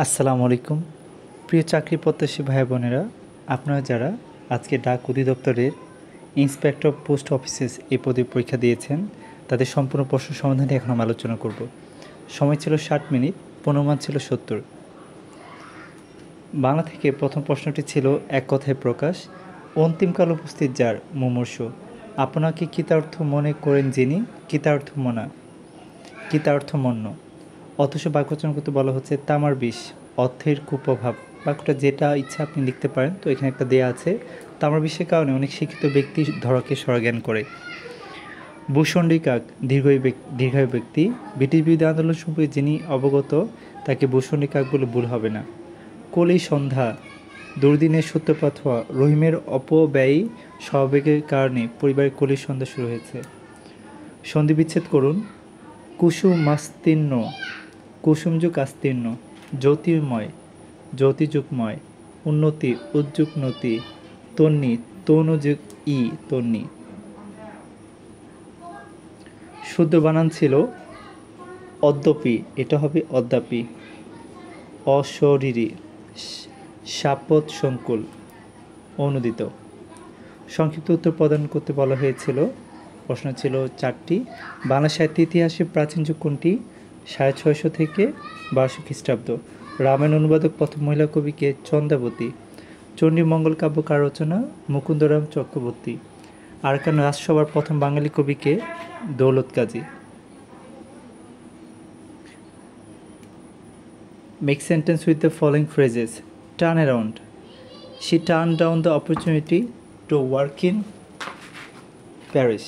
আসসালামু আলাইকুম প্রিয় চাকরি প্রত্যাশী ভাই বোনেরা, আপনারা যারা আজকে ডাক অধিদপ্তরের ইন্সপেক্টর পোস্ট অফিসেস এই পদে পরীক্ষা দিয়েছেন তাদের সম্পূর্ণ প্রশ্ন সমাধানে এখন আমরা আলোচনা করব। সময় ছিল 60 মিনিট, পূর্ণমান ছিল 70। বাংলা থেকে প্রথম প্রশ্নটি ছিল এক কথায় প্রকাশ। অন্তিমকাল উপস্থিত যার মুমূর্ষু, আপনাকে কৃতার্থ মনে করেন যিনি কৃতার্থমন্য। অথচ বাক্যরচনা করতে বলা হচ্ছে তামার বিষ, অর্থের কুপ্রভাব। বাক্যটা যেটা ইচ্ছা আপনি লিখতে পারেন, তো এখানে একটা দেয়া আছে। তামার বিষের কারণে অনেক শিক্ষিত ব্যক্তি ধরাকে স্বরজ্ঞান করে। ভূষণ্ডী কাক, দীর্ঘায়ু ব্যক্তি। ব্রিটিশ বিরোধী আন্দোলন সম্পর্কে যিনি অবগত তাকে ভূষণ্ডী কাক বলে ভুল হবে না। কলি সন্ধ্যা, দুর্দিনের সূত্রপাত হওয়া। রহিমের অপব্যয়ী স্বভাবের কারণে পরিবারের কলির সন্ধ্যা শুরু হয়েছে। সন্ধি বিচ্ছেদ করুন। কুসুমাস্তীর্ণ, কুসুমযুগ আস্তীর্ণ। জ্যোতির্ময়, জ্যোতিযুগময়। উন্নতি, উদ্যুগ্নতি। তন্নি, তনুযুগ ই, তন্নি। শুদ্ধ বানান ছিল অদ্যপি, এটা হবে অদ্যাপি। অশরীরী, শাপথ সংকুল, অনুদিত। সংক্ষিপ্ত উত্তর প্রদান করতে বলা হয়েছিল। প্রশ্ন ছিল 4টি। বাংলা সাহিত্যের ইতিহাসে প্রাচীন যুগ কোনটি? 650 থেকে 1200 খ্রিস্টাব্দ। রামায়ণ অনুবাদক প্রথম মহিলা কবিকে? চন্দ্রাবতী। চণ্ডীমঙ্গল কাব্য কার রচনা? মুকুন্দরাম চক্রবর্তী। আরাকান রাজসভার প্রথম বাঙালি কবিকে? দৌলত কাজী। Make sentence with the following phrases. Turn around. She turned down the opportunity to work in Paris.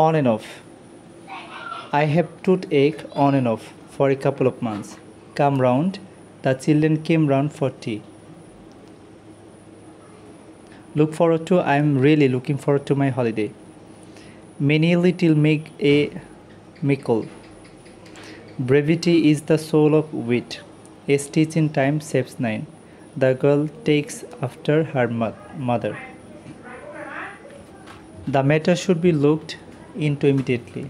On and off. I have toothache on and off for a couple of months. Come round. The children came round for tea. Look forward to. I am really looking forward to my holiday. Many little make a mickle. Brevity is the soul of wit. A stitch in time saves 9. The girl takes after her mother. The matter should be looked into immediately.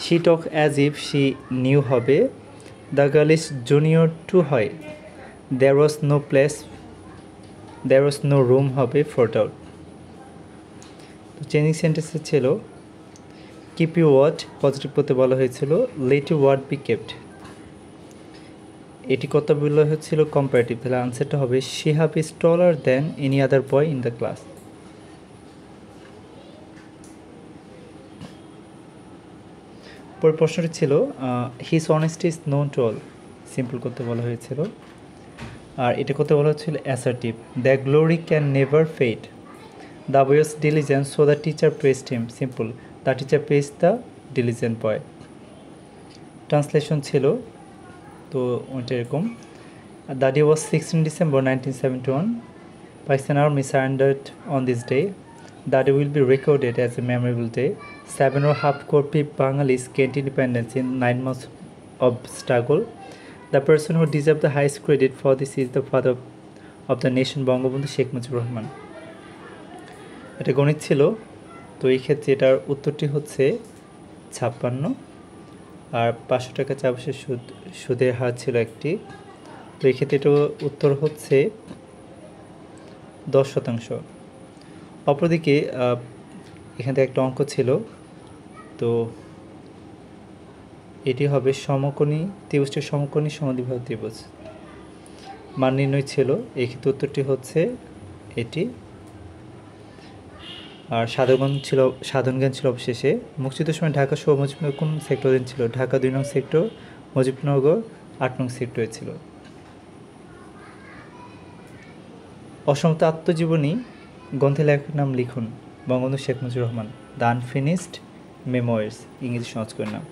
She talked as if she knew হবে. The girl is junior to হয়. There was no room হবে for doubt. তো changing সেন্টেন্সে ছিল keep your word, positive করতে বলা হয়েছিল। Let your word be kept, এটি কথা বলা হয়েছিল কম্পারেটিভ। তাহলে আনসারটা হবে Shihab is taller than any other boy in the class. পরের প্রশ্নটি ছিল his honesty is known to all, simple করতে বলা হয়েছিল। আর এটা করতে বলা হচ্ছিল assertive. The glory can never fade. The boy was diligent so the teacher pressed him, simple. The teacher pressed the diligent boy. Translation ছিল তো ওইটা এরকম। The day was 16 December 1971. Pakistan Army surrendered on this day. The day will be recorded as a memorable day. 7.5 crore Bengalis gained independence in 9 months of struggle. The person who deserves the highest credit for this is the father of the nation, Bangabandhu Sheikh Mujibur Rahman. এটা গণিত ছিল, তো এই ক্ষেত্রে এটার উত্তরটি হচ্ছে 56। আর 500 টাকা চাবসের সুদের হার ছিল একটি, তো এই ক্ষেত্রে এটার উত্তর হচ্ছে 10%। অপরদিকে এখান থেকে একটা অঙ্ক ছিল, তো এটি হবে সমকোণী ত্রিভুজটির সমকোণী সমদ্বিবাহু ত্রিভুজ। মান নির্ণয় ছিল, এই ক্ষেত্রে উত্তরটি হচ্ছে এটি। আর সাধারণ জ্ঞান ছিল অবশেষে। মুক্তিযুদ্ধের সময় ঢাকা সহ মুজিবনগর কোন সেক্টরে ছিল? ঢাকা 2 নং সেক্টর, মুজিবনগর 8 নং সেক্টরে ছিল। অসমতা আত্মজীবনী গ্রন্থের লেখকের নাম লিখুন। Bangabandhu Sheikh Mujibur Rahman. The unfinished memoirs, ইংরেজি সংস্করণ নাম।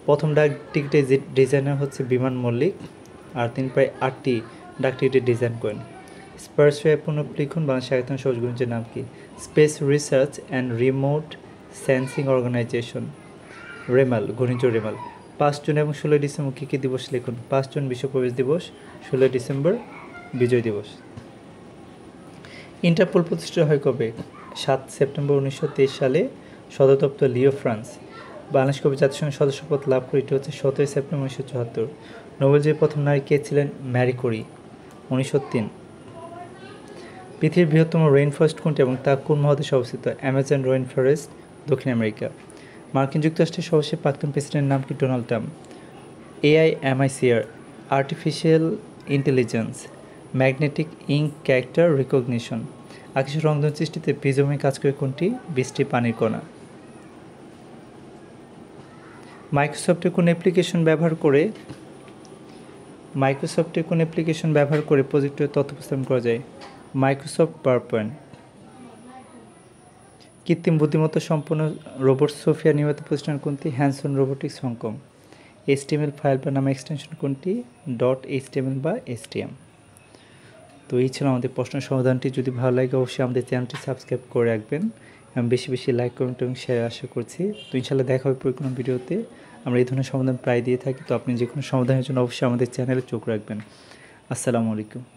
প্রথম ডাক টিকিটের ডিজাইনার হচ্ছে বিমান মল্লিক, আর তিনি প্রায় 8টি ডাক টিকিটের ডিজাইন করেন। স্পারসওয়ে পুনঃ লিখুন। বাংলাদেশ আয়তন সহযোগীর নাম কি? Space research and remote sensing organization, Remal, ঘূর্ণিঝড় রেমাল। 5 জুন এবং 16 ডিসেম্বর কী কী দিবস লিখুন? 5 জুন বিশ্ব পরিবেশ দিবস, 16 ডিসেম্বর বিজয় দিবস। ইন্টারপোল প্রতিষ্ঠিত হয় কবে? 7 সেপ্টেম্বর 1923 সালে। সদর দপ্তর লিও, ফ্রান্স। বাংলাদেশ কবে জাতিসংঘের সদস্যপদ লাভ করে? এটি হচ্ছে 17 সেপ্টেম্বর 1974। নোবেলজয়ী প্রথম নারী কে ছিলেন? Marie Curie, 1903। পৃথিবীর বৃহত্তম রেইন ফরেস্ট কোনটি এবং তা কোন মহাদেশে অবস্থিত? অ্যামাজন রেইন ফরেস্ট, দক্ষিণ আমেরিকা। মার্কিন যুক্তরাষ্ট্রের সর্বশেষ প্রাক্তন প্রেসিডেন্টের নাম কি? Donald Trump. AI MICR, artificial intelligence, magnetic ink character recognition. আকাশের রংধনু সৃষ্টিতে প্রিজমে কাজ করে কোনটি? বৃষ্টি পানির কণা। মাইক্রোসফটের কোন অ্যাপ্লিকেশন ব্যবহার করে প্রজেক্টরের তথ্য উপস্থাপন করা যায়? Microsoft PowerPoint. কৃত্রিম বুদ্ধিমত্তা সম্পন্ন রোবট সোফিয়া নির্মাতা প্রতিষ্ঠান কোনটি? Hanson robotics, Hong Kong. HTML file বা নামে এক্সটেনশন কোনটি? .html বা STM। তো এই ছিল আমাদের প্রশ্ন সমাধানটি। যদি ভালো লাগে অবশ্যই আমাদের চ্যানেলটি সাবস্ক্রাইব করে রাখবেন এবং বেশি বেশি লাইক কমেন্ট এবং শেয়ার আশা করছি। তো ইনশাআল্লাহ দেখা হবে পরে কোনো ভিডিওতে। আমরা এই ধরনের সমাধান প্রায় দিয়ে থাকি। তো আপনি যে কোনো সমাধানের জন্য অবশ্যই আমাদের চ্যানেলে চোখ রাখবেন। আসসালামু আলাইকুম।